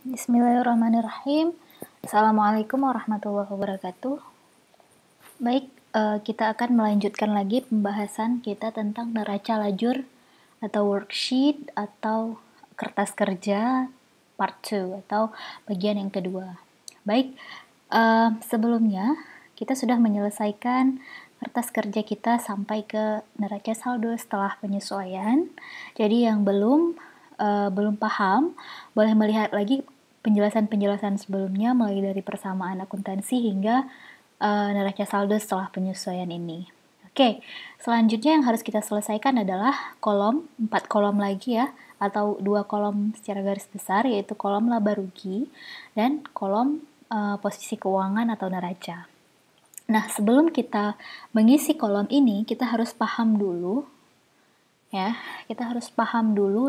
Bismillahirrahmanirrahim. Assalamualaikum warahmatullahi wabarakatuh. Baik, kita akan melanjutkan lagi pembahasan kita tentang neraca lajur atau worksheet atau kertas kerja part 2 atau bagian yang kedua. Baik, sebelumnya kita sudah menyelesaikan kertas kerja kita sampai ke neraca saldo setelah penyesuaian. Jadi yang belum paham, boleh melihat lagi penjelasan-penjelasan sebelumnya mulai dari persamaan akuntansi hingga neraca saldo setelah penyesuaian ini. Oke, selanjutnya yang harus kita selesaikan adalah 4 kolom lagi ya, atau 2 kolom secara garis besar, yaitu kolom laba rugi dan kolom posisi keuangan atau neraca. Nah, sebelum kita mengisi kolom ini, kita harus paham dulu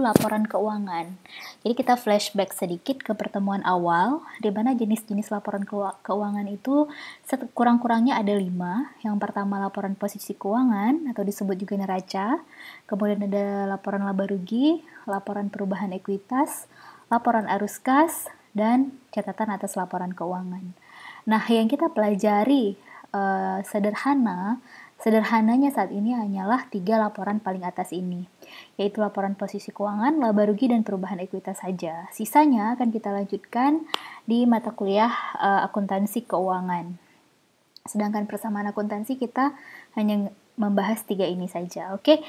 laporan keuangan. Jadi kita flashback sedikit ke pertemuan awal, di mana jenis-jenis laporan keuangan itu kurang-kurangnya ada 5. Yang pertama laporan posisi keuangan, atau disebut juga neraca. Kemudian ada laporan laba rugi, laporan perubahan ekuitas, laporan arus kas, dan catatan atas laporan keuangan. Nah, yang kita pelajari sederhananya saat ini hanyalah 3 laporan paling atas ini, yaitu laporan posisi keuangan, laba rugi, dan perubahan ekuitas saja. Sisanya akan kita lanjutkan di mata kuliah akuntansi keuangan. Sedangkan persamaan akuntansi kita hanya membahas 3 ini saja. Oke,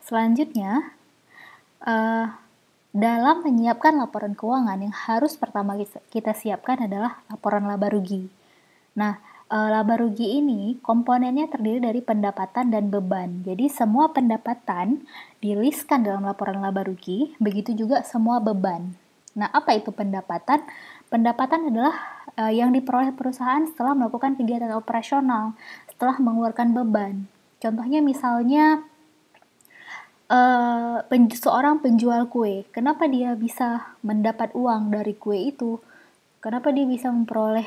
selanjutnya dalam menyiapkan laporan keuangan yang harus pertama kita siapkan adalah laporan laba rugi. Nah, laba rugi ini komponennya terdiri dari pendapatan dan beban. Jadi semua pendapatan diliskan dalam laporan laba rugi, begitu juga semua beban. Nah, apa itu pendapatan? Pendapatan adalah yang diperoleh perusahaan setelah melakukan kegiatan operasional, setelah mengeluarkan beban. Contohnya misalnya seorang penjual kue, kenapa dia bisa mendapat uang dari kue itu? Kenapa dia bisa memperoleh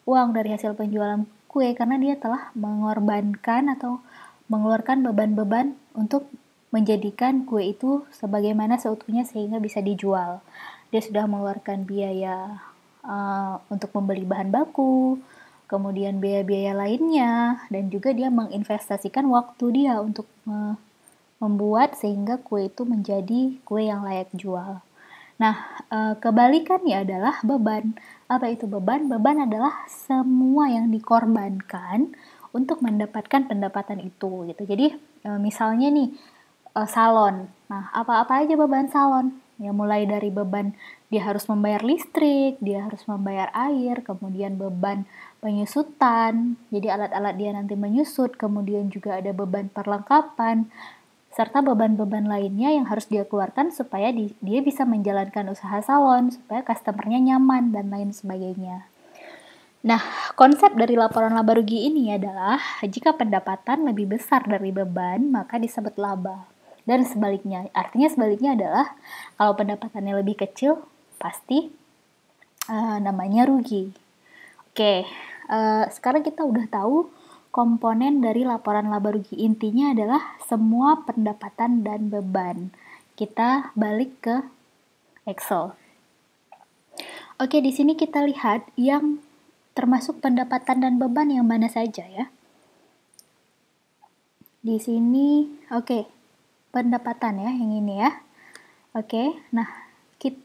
uang dari hasil penjualan kue? Karena dia telah mengorbankan atau mengeluarkan beban-beban untuk menjadikan kue itu sebagaimana seutuhnya sehingga bisa dijual. Dia sudah mengeluarkan biaya untuk membeli bahan baku, kemudian biaya-biaya lainnya, dan juga dia menginvestasikan waktu dia untuk membuat sehingga kue itu menjadi kue yang layak jual. Nah, kebalikannya adalah beban. Apa itu beban? Beban adalah semua yang dikorbankan untuk mendapatkan pendapatan itu, gitu. Jadi, misalnya nih, salon. Nah, apa-apa aja beban salon? Ya, mulai dari beban dia harus membayar listrik, dia harus membayar air, kemudian beban penyusutan, jadi alat-alat dia nanti menyusut, kemudian juga ada beban perlengkapan, serta beban-beban lainnya yang harus dia keluarkan supaya dia bisa menjalankan usaha salon, supaya customer-nya nyaman, dan lain sebagainya. Nah, konsep dari laporan laba rugi ini adalah jika pendapatan lebih besar dari beban, maka disebut laba. Dan sebaliknya, artinya sebaliknya adalah kalau pendapatannya lebih kecil, pasti namanya rugi. Oke, sekarang kita udah tahu komponen dari laporan laba rugi. Intinya adalah semua pendapatan dan beban. Kita balik ke Excel. Oke, di sini kita lihat yang termasuk pendapatan dan beban yang mana saja ya. Di sini, oke, pendapatan ya, yang ini ya. Oke, nah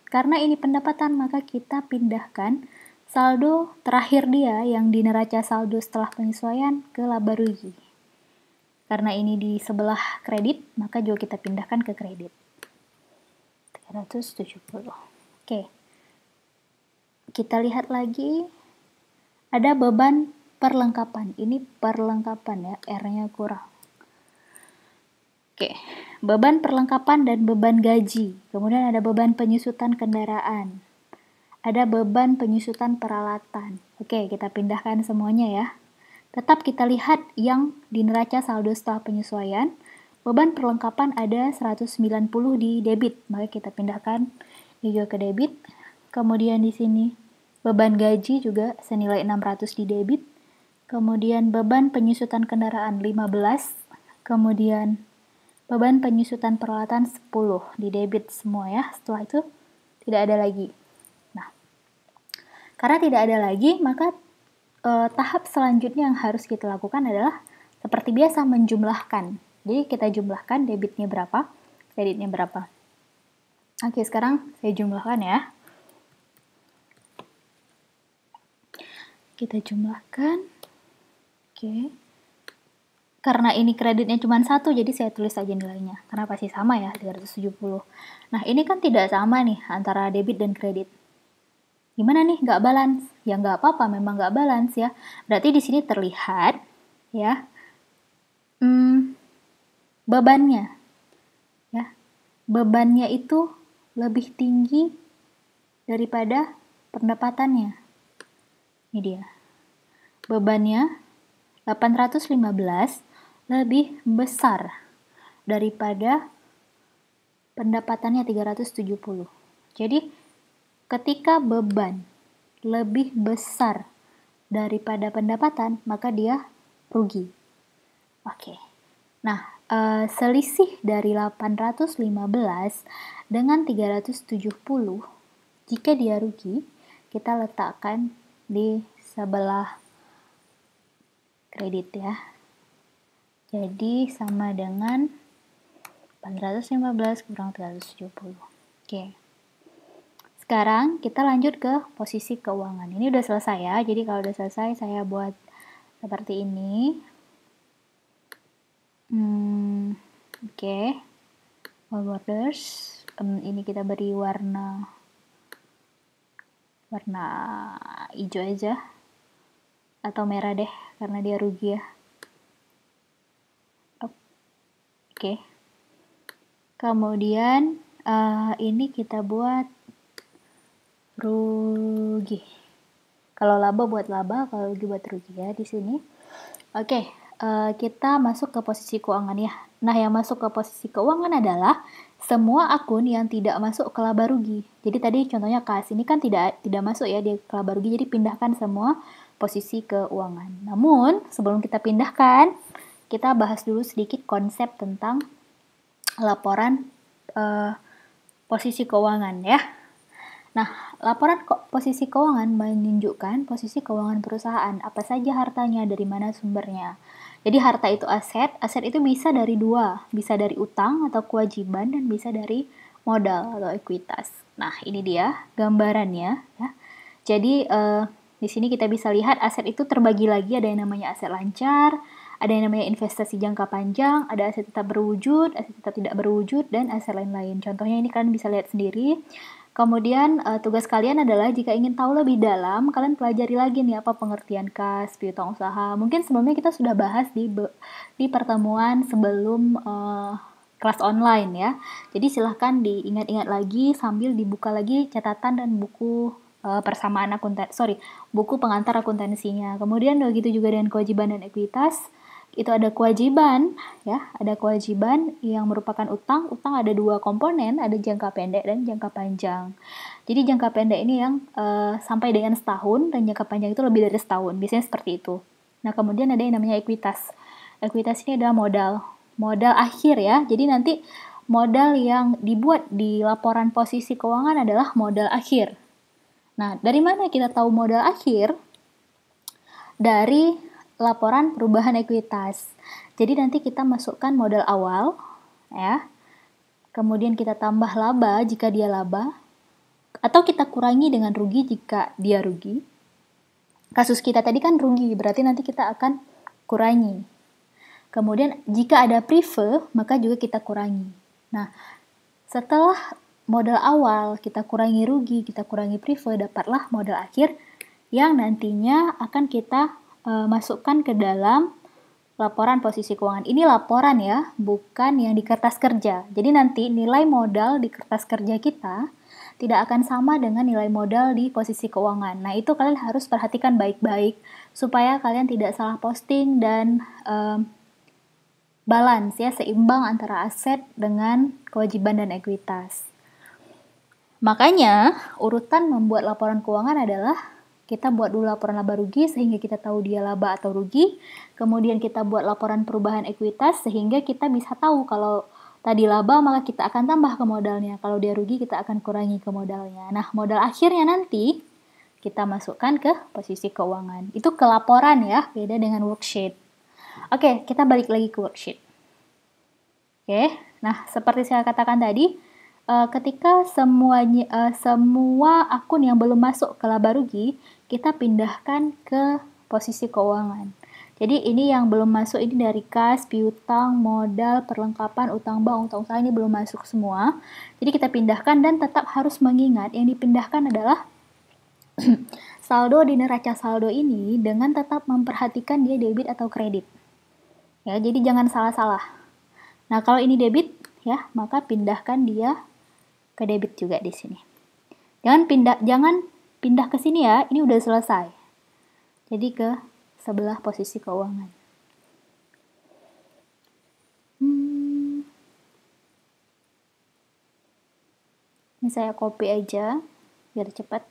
karena ini pendapatan maka kita pindahkan saldo terakhir dia yang di neraca saldo setelah penyesuaian ke laba rugi. Karena ini di sebelah kredit, maka juga kita pindahkan ke kredit. 370. Oke. Kita lihat lagi. Ada beban perlengkapan. Ini perlengkapan ya, R-nya kurang. Oke. Beban perlengkapan dan beban gaji. Kemudian ada beban penyusutan kendaraan. Ada beban penyusutan peralatan. Oke, kita pindahkan semuanya ya. Tetap kita lihat yang di neraca saldo setelah penyesuaian. Beban perlengkapan ada 190 di debit, maka kita pindahkan juga ke debit. Kemudian di sini beban gaji juga senilai 600 di debit. Kemudian beban penyusutan kendaraan 15. Kemudian beban penyusutan peralatan 10 di debit semua ya. Setelah itu Tidak ada lagi. Nah, karena tidak ada lagi, maka tahap selanjutnya yang harus kita lakukan adalah seperti biasa menjumlahkan. Jadi kita jumlahkan debitnya berapa, kreditnya berapa. Oke, sekarang saya jumlahkan ya. Kita jumlahkan. Oke. Karena ini kreditnya cuma 1, jadi saya tulis saja nilainya. Karena pasti sama ya, 370. Nah, ini kan tidak sama nih antara debit dan kredit. Gimana nih, nggak balance? Ya nggak apa-apa, memang nggak balance ya. Berarti di sini terlihat ya bebannya. Ya, bebannya itu lebih tinggi daripada pendapatannya. Ini dia. Bebannya 815 lebih besar daripada pendapatannya 370. Jadi ketika beban lebih besar daripada pendapatan, maka dia rugi. Oke. Nah, selisih dari 815 dengan 370, jika dia rugi, kita letakkan di sebelah kredit ya. Jadi sama dengan 815 kurang 370. Oke. Sekarang kita lanjut ke posisi keuangan. Ini udah selesai ya. Jadi kalau udah selesai saya buat seperti ini. Oke. All borders. Ini kita beri warna hijau aja. Atau merah deh, karena dia rugi ya. Oke. Kemudian ini kita buat rugi. Kalau laba buat laba, kalau rugi buat rugi ya di sini. Oke, kita masuk ke posisi keuangan ya. Nah, yang masuk ke posisi keuangan adalah semua akun yang tidak masuk ke laba rugi. Jadi tadi contohnya kas ini kan tidak masuk ya di laba rugi, jadi pindahkan semua posisi keuangan. Namun, sebelum kita pindahkan, kita bahas dulu sedikit konsep tentang laporan posisi keuangan ya. Nah, laporan posisi keuangan menunjukkan posisi keuangan perusahaan, apa saja hartanya, dari mana sumbernya. Jadi harta itu aset itu bisa dari dua, bisa dari utang atau kewajiban dan bisa dari modal atau ekuitas. Nah, ini dia gambarannya ya. Jadi di sini kita bisa lihat aset itu terbagi lagi, ada yang namanya aset lancar, ada yang namanya investasi jangka panjang, ada aset tetap berwujud, aset tetap tidak berwujud, dan aset lain-lain. Contohnya ini kalian bisa lihat sendiri. Kemudian tugas kalian adalah jika ingin tahu lebih dalam, kalian pelajari lagi nih apa pengertian kas, piutang usaha. Mungkin sebelumnya kita sudah bahas di pertemuan sebelum kelas online ya. Jadi silahkan diingat-ingat lagi sambil dibuka lagi catatan dan buku buku pengantar akuntansinya. Kemudian begitu juga dengan kewajiban dan ekuitas. Itu ada kewajiban ya, ada kewajiban yang merupakan utang. Utang ada dua komponen, ada jangka pendek dan jangka panjang. Jadi jangka pendek ini yang sampai dengan setahun, dan jangka panjang itu lebih dari setahun, biasanya seperti itu. Nah, kemudian ada yang namanya ekuitas. Ekuitas ini adalah modal akhir ya. Jadi nanti modal yang dibuat di laporan posisi keuangan adalah modal akhir. Nah, dari mana kita tahu modal akhir? Dari laporan perubahan ekuitas. Jadi nanti kita masukkan modal awal ya. Kemudian kita tambah laba jika dia laba, atau kita kurangi dengan rugi jika dia rugi. Kasus kita tadi kan rugi, berarti nanti kita akan kurangi. Kemudian jika ada prive, maka juga kita kurangi. Nah, setelah modal awal kita kurangi rugi, kita kurangi prive, dapatlah modal akhir yang nantinya akan kita masukkan ke dalam laporan posisi keuangan. Ini laporan ya, bukan yang di kertas kerja. Jadi nanti nilai modal di kertas kerja kita tidak akan sama dengan nilai modal di posisi keuangan. Nah, itu kalian harus perhatikan baik-baik supaya kalian tidak salah posting dan balance ya, seimbang antara aset dengan kewajiban dan ekuitas. Makanya, urutan membuat laporan keuangan adalah kita buat dulu laporan laba rugi sehingga kita tahu dia laba atau rugi. Kemudian kita buat laporan perubahan ekuitas sehingga kita bisa tahu kalau tadi laba, maka kita akan tambah ke modalnya. Kalau dia rugi, kita akan kurangi ke modalnya. Nah, modal akhirnya nanti kita masukkan ke posisi keuangan. Itu ke laporan ya, beda dengan worksheet. Oke, kita balik lagi ke worksheet. Oke, nah seperti saya katakan tadi, ketika semua akun yang belum masuk ke laba rugi, kita pindahkan ke posisi keuangan. Jadi ini yang belum masuk ini dari kas, piutang, modal, perlengkapan, utang bank, utang usaha ini belum masuk semua. Jadi kita pindahkan dan tetap harus mengingat yang dipindahkan adalah saldo di neraca saldo ini dengan tetap memperhatikan dia debit atau kredit. Ya, jadi jangan salah-salah. Nah, kalau ini debit ya, maka pindahkan dia ke debit juga di sini. Jangan pindah ke sini ya, ini udah selesai. Jadi ke sebelah posisi keuangan. Ini saya copy aja biar cepat.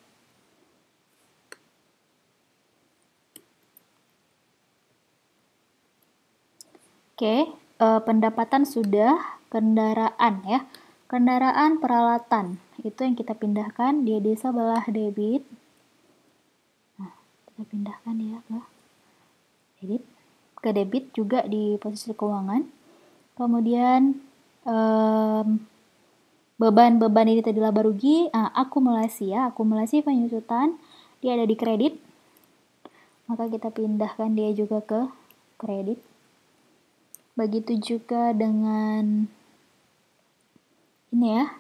Oke, pendapatan sudah, kendaraan ya. Kendaraan peralatan itu yang kita pindahkan dia di sebelah debit. Nah, kita pindahkan ya ke debit juga di posisi keuangan. Kemudian beban ini tadi laba rugi, akumulasi penyusutan dia ada di kredit, maka kita pindahkan dia juga ke kredit. Begitu juga dengan ini ya,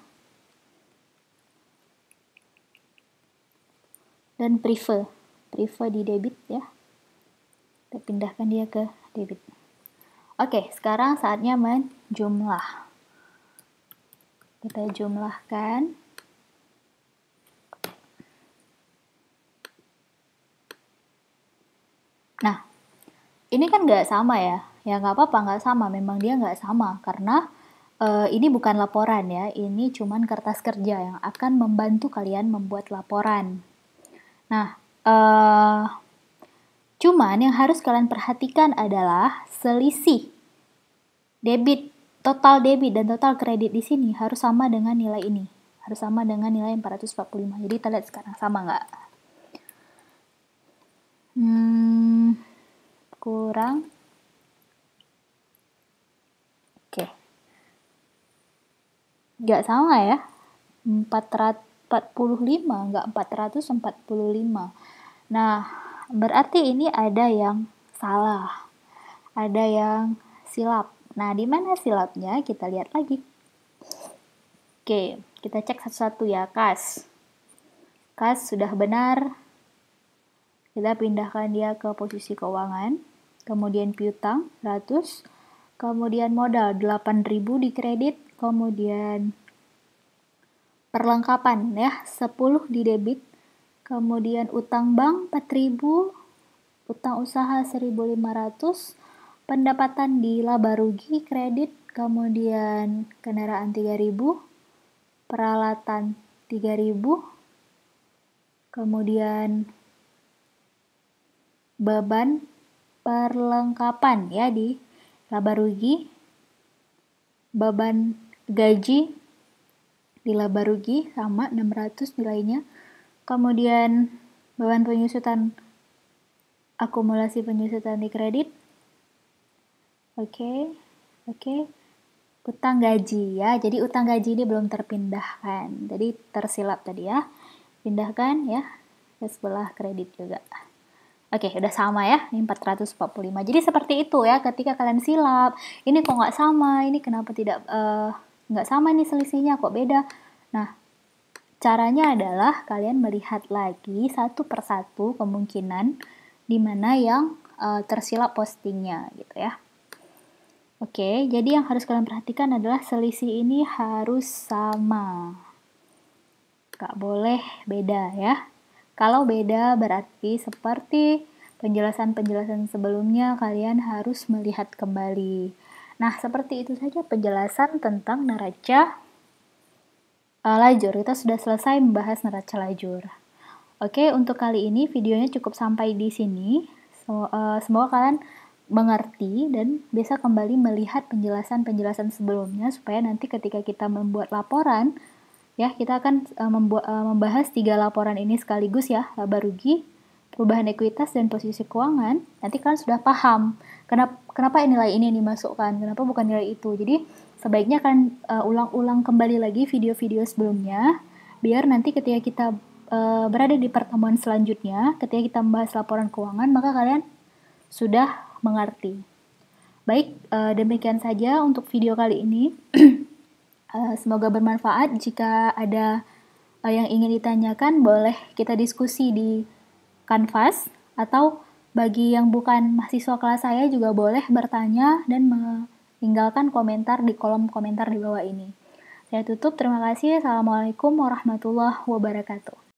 dan prive di debit ya, kita pindahkan dia ke debit. Oke, sekarang saatnya menjumlah. Kita jumlahkan. Nah, ini kan nggak sama ya. Ya nggak apa-apa, nggak sama. Memang dia nggak sama karena ini bukan laporan ya. Ini cuman kertas kerja yang akan membantu kalian membuat laporan. Nah, cuman yang harus kalian perhatikan adalah selisih total debit dan total kredit di sini harus sama dengan nilai ini. Harus sama dengan nilai 445. Jadi kita lihat sekarang sama nggak? Kurang. Oke. Nggak sama ya. 445, nggak 445. Nah, berarti ini ada yang salah. Ada yang silap. Nah, di mana silapnya? Kita lihat lagi. Oke, kita cek satu-satu ya. Kas sudah benar. Kita pindahkan dia ke posisi keuangan. Kemudian piutang 100. Kemudian modal 8.000 di kredit. Kemudian perlengkapan ya 10 di debit. Kemudian utang bank 4.000. Utang usaha 1.500. Pendapatan di laba rugi kredit, kemudian kendaraan 3.000, peralatan 3.000, kemudian beban perlengkapan ya di laba rugi, beban gaji di laba rugi sama 600 nilainya, kemudian beban penyusutan akumulasi penyusutan di kredit. Oke. Utang gaji ya. Jadi utang gaji ini belum terpindahkan. Jadi tersilap tadi ya. Pindahkan ya ke sebelah kredit juga. Oke, udah sama ya. Ini 445. Jadi seperti itu ya. Ketika kalian silap, ini kok nggak sama, ini kenapa tidak nggak sama nih selisihnya, kok beda. Nah, caranya adalah kalian melihat lagi satu persatu kemungkinan di mana yang tersilap postingnya gitu ya. Oke, jadi yang harus kalian perhatikan adalah selisih ini harus sama. Gak boleh beda ya. Kalau beda berarti seperti penjelasan-penjelasan sebelumnya kalian harus melihat kembali. Nah, seperti itu saja penjelasan tentang neraca lajur. Kita sudah selesai membahas neraca lajur. Oke, untuk kali ini videonya cukup sampai di sini. Semoga kalian mengerti dan bisa kembali melihat penjelasan-penjelasan sebelumnya supaya nanti ketika kita membuat laporan, ya kita akan membahas 3 laporan ini sekaligus ya, laba rugi, perubahan ekuitas, dan posisi keuangan. Nanti kalian sudah paham kenapa nilai ini dimasukkan, kenapa bukan nilai itu. Jadi sebaiknya kan ulang-ulang kembali lagi video-video sebelumnya, biar nanti ketika kita berada di pertemuan selanjutnya, ketika kita membahas laporan keuangan, maka kalian sudah mengerti. Baik, demikian saja untuk video kali ini. Semoga bermanfaat. Jika ada yang ingin ditanyakan, boleh kita diskusi di Canvas, atau bagi yang bukan mahasiswa kelas saya juga boleh bertanya dan meninggalkan komentar di kolom komentar di bawah ini. Saya tutup, terima kasih. Assalamualaikum warahmatullahi wabarakatuh.